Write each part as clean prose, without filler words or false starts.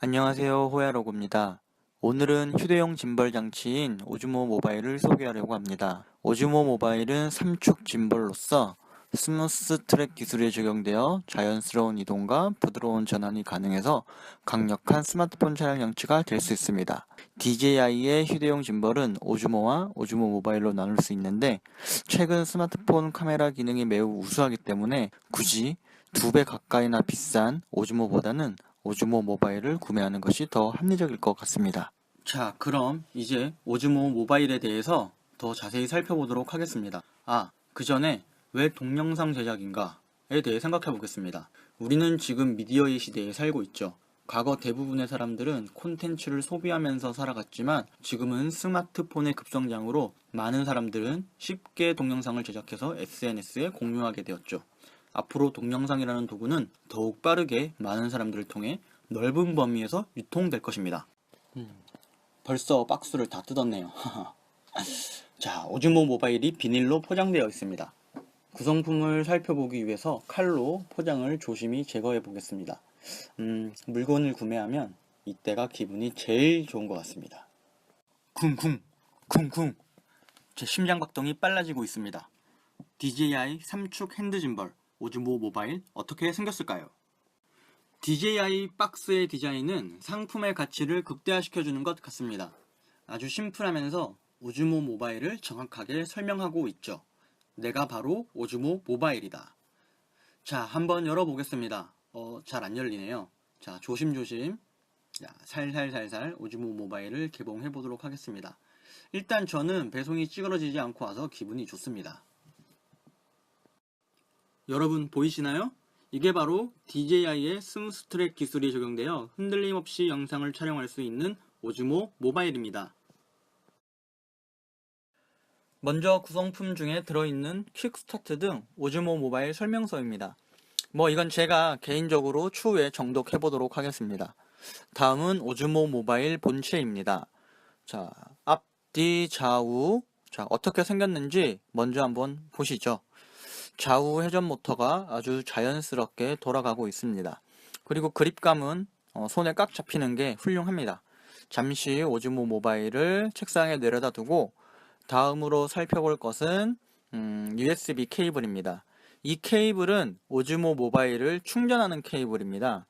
안녕하세요, 호야로그입니다. 오늘은 휴대용 짐벌 장치인 오즈모 모바일을 소개하려고 합니다. 오즈모 모바일은 3축 짐벌로서 스무스 트랙 기술에 적용되어 자연스러운 이동과 부드러운 전환이 가능해서 강력한 스마트폰 촬영 장치가 될 수 있습니다. DJI의 휴대용 짐벌은 오즈모와 오즈모 모바일로 나눌 수 있는데 최근 스마트폰 카메라 기능이 매우 우수하기 때문에 굳이 2배 가까이나 비싼 오즈모보다는 오즈모 모바일을 구매하는 것이 더 합리적일 것 같습니다. 자, 그럼 이제 오즈모 모바일에 대해서 더 자세히 살펴보도록 하겠습니다. 그 전에 왜 동영상 제작인가에 대해 생각해 보겠습니다. 우리는 지금 미디어의 시대에 살고 있죠. 과거 대부분의 사람들은 콘텐츠를 소비하면서 살아갔지만 지금은 스마트폰의 급성장으로 많은 사람들은 쉽게 동영상을 제작해서 SNS에 공유하게 되었죠. 앞으로 동영상이라는 도구는 더욱 빠르게 많은 사람들을 통해 넓은 범위에서 유통될 것입니다. 벌써 박스를 다 뜯었네요. 자, 오즈모 모바일이 비닐로 포장되어 있습니다. 구성품을 살펴보기 위해서 칼로 포장을 조심히 제거해 보겠습니다. 물건을 구매하면 이때가 기분이 제일 좋은 것 같습니다. 쿵쿵 쿵쿵, 제 심장박동이 빨라지고 있습니다. DJI 3축 핸드 짐벌 오즈모 모바일 어떻게 생겼을까요? DJI 박스의 디자인은 상품의 가치를 극대화시켜주는 것 같습니다. 아주 심플하면서 오즈모 모바일을 정확하게 설명하고 있죠. 내가 바로 오즈모 모바일이다. 자, 한번 열어보겠습니다. 잘 안 열리네요. 자, 조심조심. 자, 살살살살 오즈모 모바일을 개봉해 보도록 하겠습니다. 일단 저는 배송이 찌그러지지 않고 와서 기분이 좋습니다. 여러분 보이시나요? 이게 바로 DJI의 스무스 트랙 기술이 적용되어 흔들림 없이 영상을 촬영할 수 있는 오즈모 모바일입니다. 먼저 구성품 중에 들어있는 퀵스타트 등 오즈모 모바일 설명서입니다. 이건 제가 개인적으로 추후에 정독해 보도록 하겠습니다. 다음은 오즈모 모바일 본체입니다. 자, 앞뒤 좌우, 자, 어떻게 생겼는지 먼저 한번 보시죠. 좌우 회전 모터가 아주 자연스럽게 돌아가고 있습니다. 그리고 그립감은 손에 꽉 잡히는 게 훌륭합니다. 잠시 오즈모 모바일을 책상에 내려다 두고 다음으로 살펴볼 것은 USB 케이블입니다. 이 케이블은 오즈모 모바일을 충전하는 케이블입니다.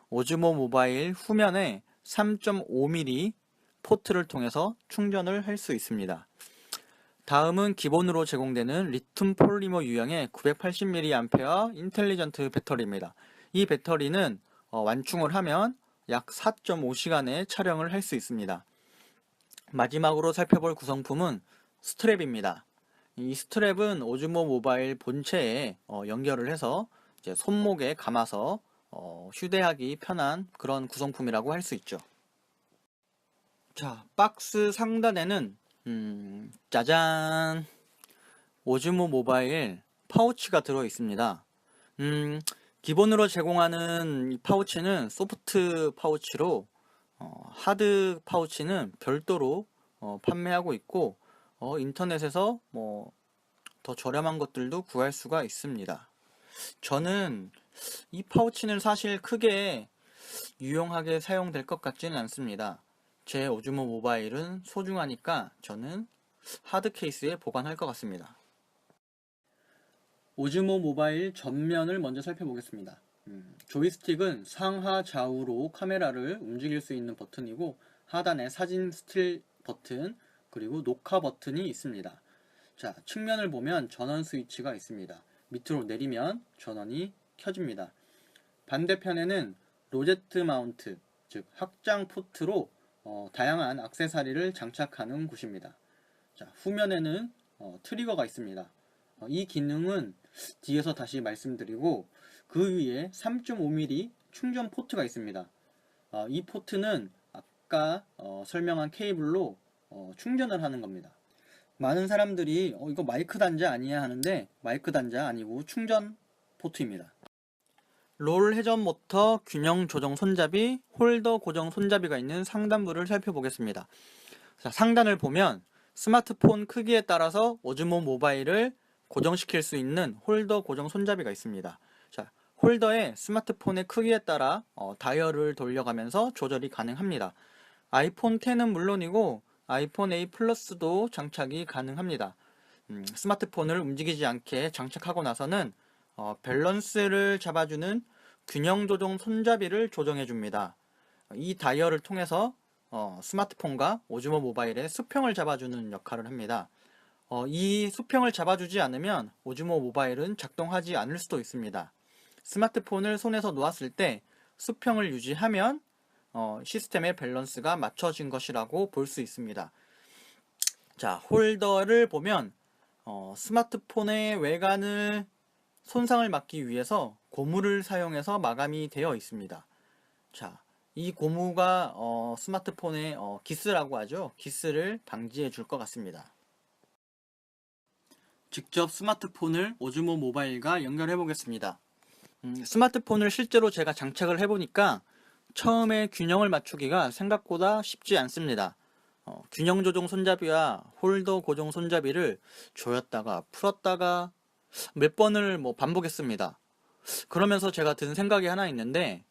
오즈모 모바일 후면에 3.5mm 포트를 통해서 충전을 할 수 있습니다. 다음은 기본으로 제공되는 리튬 폴리머 유형의 980mAh 인텔리전트 배터리입니다. 이 배터리는 완충을 하면 약 4.5시간의 촬영을 할 수 있습니다. 마지막으로 살펴볼 구성품은 스트랩입니다. 이 스트랩은 오즈모 모바일 본체에 연결을 해서 이제 손목에 감아서 휴대하기 편한 그런 구성품이라고 할 수 있죠. 자, 박스 상단에는 짜잔! 오즈모 모바일 파우치가 들어 있습니다. 기본으로 제공하는 이 파우치는 소프트 파우치로 하드 파우치는 별도로 판매하고 있고 인터넷에서 더 저렴한 것들도 구할 수가 있습니다. 저는 이 파우치는 사실 크게 유용하게 사용될 것 같지는 않습니다. 제 오즈모 모바일은 소중하니까 저는 하드 케이스에 보관할 것 같습니다. 오즈모 모바일 전면을 먼저 살펴보겠습니다. 조이스틱은 상하 좌우로 카메라를 움직일 수 있는 버튼이고 하단에 사진 스틸 버튼 그리고 녹화 버튼이 있습니다. 자, 측면을 보면 전원 스위치가 있습니다. 밑으로 내리면 전원이 켜집니다. 반대편에는 로제트 마운트, 즉 확장 포트로 다양한 액세서리를 장착하는 곳입니다. 자, 후면에는 트리거가 있습니다. 이 기능은 뒤에서 다시 말씀드리고 그 위에 3.5mm 충전 포트가 있습니다. 이 포트는 아까 설명한 케이블로 충전을 하는 겁니다. 많은 사람들이 이거 마이크 단자 아니야 하는데 마이크 단자 아니고 충전 포트입니다. 롤 회전 모터, 균형 조정 손잡이, 홀더 고정 손잡이가 있는 상단부를 살펴보겠습니다. 자, 상단을 보면 스마트폰 크기에 따라서 오즈모 모바일을 고정시킬 수 있는 홀더 고정 손잡이가 있습니다. 자, 홀더의 스마트폰의 크기에 따라 다이얼을 돌려가면서 조절이 가능합니다. 아이폰 X는 물론이고 아이폰 8 플러스도 장착이 가능합니다. 스마트폰을 움직이지 않게 장착하고 나서는 밸런스를 잡아주는 균형 조정 손잡이를 조정해 줍니다. 이 다이얼을 통해서 스마트폰과 오즈모 모바일의 수평을 잡아주는 역할을 합니다. 이 수평을 잡아주지 않으면 오즈모 모바일은 작동하지 않을 수도 있습니다. 스마트폰을 손에서 놓았을 때 수평을 유지하면 시스템의 밸런스가 맞춰진 것이라고 볼 수 있습니다. 자, 홀더를 보면 스마트폰의 외관을 손상을 막기 위해서 고무를 사용해서 마감이 되어 있습니다. 자, 이 고무가 스마트폰의 기스라고 하죠. 기스를 방지해 줄 것 같습니다. 직접 스마트폰을 오즈모 모바일과 연결해 보겠습니다. 스마트폰을 실제로 제가 장착을 해보니까 처음에 균형을 맞추기가 생각보다 쉽지 않습니다. 균형 조정 손잡이와 홀더 고정 손잡이를 조였다가 풀었다가 몇 번을 반복했습니다. 그러면서 제가 든 생각이 하나 있는데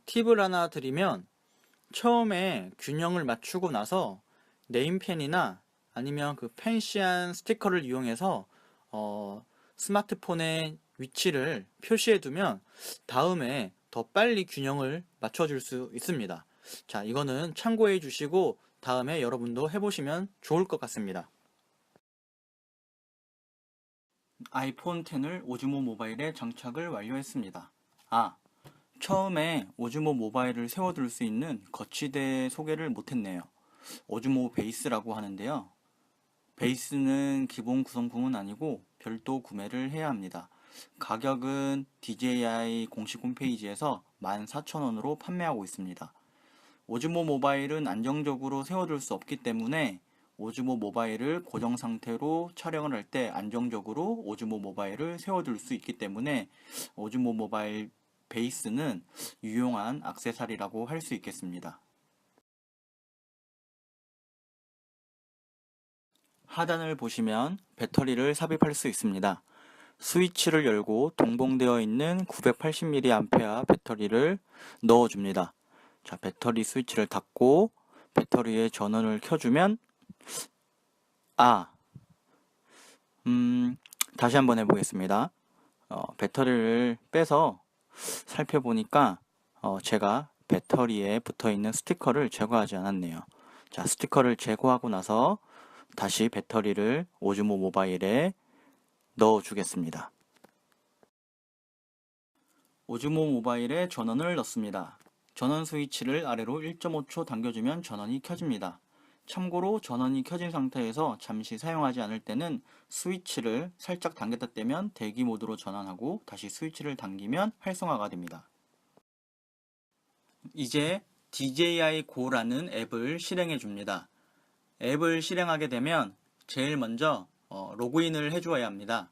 팁을 하나 드리면 처음에 균형을 맞추고 나서 네임펜이나 아니면 그 팬시한 스티커를 이용해서 스마트폰의 위치를 표시해 두면 다음에 더 빨리 균형을 맞춰줄 수 있습니다. 자, 이거는 참고해 주시고 다음에 여러분도 해보시면 좋을 것 같습니다. 아이폰 X을 오즈모 모바일에 장착을 완료했습니다. 처음에 오즈모 모바일을 세워둘 수 있는 거치대 소개를 못했네요. 오즈모 베이스라고 하는데요. 베이스는 기본 구성품은 아니고 별도 구매를 해야 합니다. 가격은 DJI 공식 홈페이지에서 14,000원으로 판매하고 있습니다. 오즈모 모바일은 안정적으로 세워둘 수 없기 때문에 오즈모 모바일을 고정 상태로 촬영을 할 때 안정적으로 오즈모 모바일을 세워둘 수 있기 때문에 오즈모 모바일 베이스는 유용한 액세서리라고 할 수 있겠습니다. 하단을 보시면 배터리를 삽입할 수 있습니다. 스위치를 열고 동봉되어 있는 980mAh 배터리를 넣어줍니다. 자, 배터리 스위치를 닫고 배터리의 전원을 켜주면 다시 한번 해보겠습니다. 배터리를 빼서 살펴보니까 제가 배터리에 붙어있는 스티커를 제거하지 않았네요. 자, 스티커를 제거하고 나서 다시 배터리를 오즈모 모바일에 넣어주겠습니다. 오즈모 모바일에 전원을 넣습니다. 전원 스위치를 아래로 1.5초 당겨주면 전원이 켜집니다. 참고로 전원이 켜진 상태에서 잠시 사용하지 않을 때는 스위치를 살짝 당겼다 떼면 대기 모드로 전환하고 다시 스위치를 당기면 활성화가 됩니다. 이제 DJI Go라는 앱을 실행해 줍니다. 앱을 실행하게 되면 제일 먼저 로그인을 해주어야 합니다.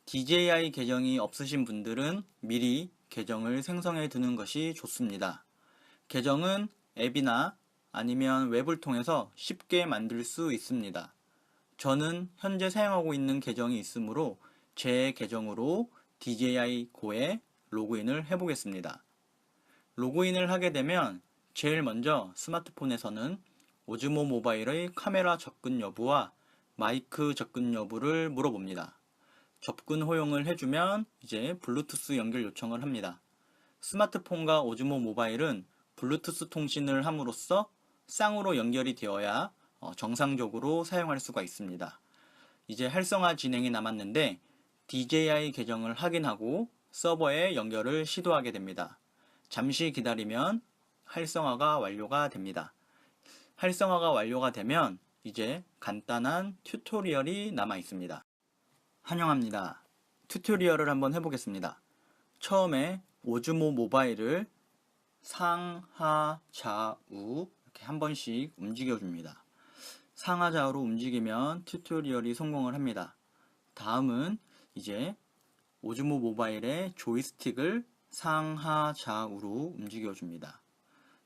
DJI 계정이 없으신 분들은 미리 계정을 생성해 두는 것이 좋습니다. 계정은 앱이나 아니면 웹을 통해서 쉽게 만들 수 있습니다. 저는 현재 사용하고 있는 계정이 있으므로 제 계정으로 DJI Go에 로그인을 해보겠습니다. 로그인을 하게 되면 제일 먼저 스마트폰에서는 오즈모 모바일의 카메라 접근 여부와 마이크 접근 여부를 물어봅니다. 접근 허용을 해주면 이제 블루투스 연결 요청을 합니다. 스마트폰과 오즈모 모바일은 블루투스 통신을 함으로써 쌍으로 연결이 되어야 정상적으로 사용할 수가 있습니다. 이제 활성화 진행이 남았는데 DJI 계정을 확인하고 서버에 연결을 시도하게 됩니다. 잠시 기다리면 활성화가 완료가 됩니다. 활성화가 완료가 되면 이제 간단한 튜토리얼이 남아 있습니다. 환영합니다. 튜토리얼을 한번 해보겠습니다. 처음에 오즈모 모바일을 상하 좌우 이렇게 한 번씩 움직여줍니다. 상하 좌우로 움직이면 튜토리얼이 성공을 합니다. 다음은 이제 오즈모 모바일의 조이스틱을 상하 좌우로 움직여줍니다.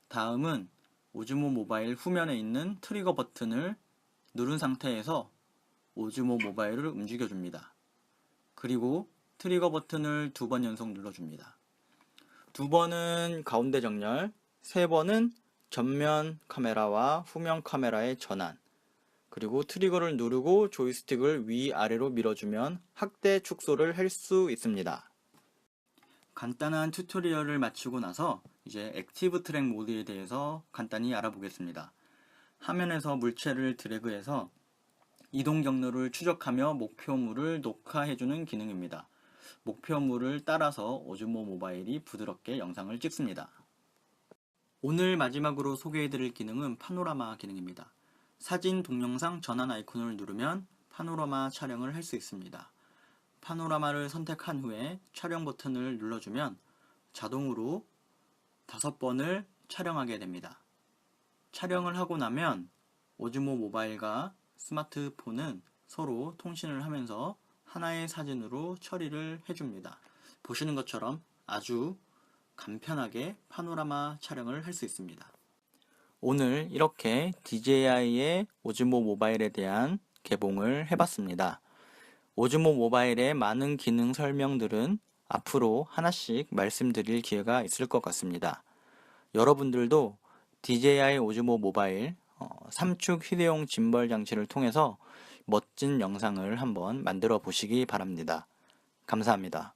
다음은 오즈모 모바일 후면에 있는 트리거 버튼을 누른 상태에서 오즈모 모바일을 움직여줍니다. 그리고 트리거 버튼을 2번 연속 눌러줍니다. 2번은 가운데 정렬, 3번은 전면 카메라와 후면 카메라의 전환, 그리고 트리거를 누르고 조이스틱을 위아래로 밀어주면 확대 축소를 할 수 있습니다. 간단한 튜토리얼을 마치고 나서 이제 액티브 트랙 모드에 대해서 간단히 알아보겠습니다. 화면에서 물체를 드래그해서 이동 경로를 추적하며 목표물을 녹화해주는 기능입니다. 목표물을 따라서 오즈모 모바일이 부드럽게 영상을 찍습니다. 오늘 마지막으로 소개해드릴 기능은 파노라마 기능입니다. 사진, 동영상 전환 아이콘을 누르면 파노라마 촬영을 할 수 있습니다. 파노라마를 선택한 후에 촬영 버튼을 눌러주면 자동으로 5번을 촬영하게 됩니다. 촬영을 하고 나면 오즈모 모바일과 스마트폰은 서로 통신을 하면서 하나의 사진으로 처리를 해줍니다. 보시는 것처럼 아주 간편하게 파노라마 촬영을 할 수 있습니다. 오늘 이렇게 DJI의 오즈모 모바일에 대한 개봉을 해봤습니다. 오즈모 모바일의 많은 기능 설명들은 앞으로 하나씩 말씀드릴 기회가 있을 것 같습니다. 여러분들도 DJI 오즈모 모바일 3축 휴대용 짐벌 장치를 통해서 멋진 영상을 한번 만들어 보시기 바랍니다. 감사합니다.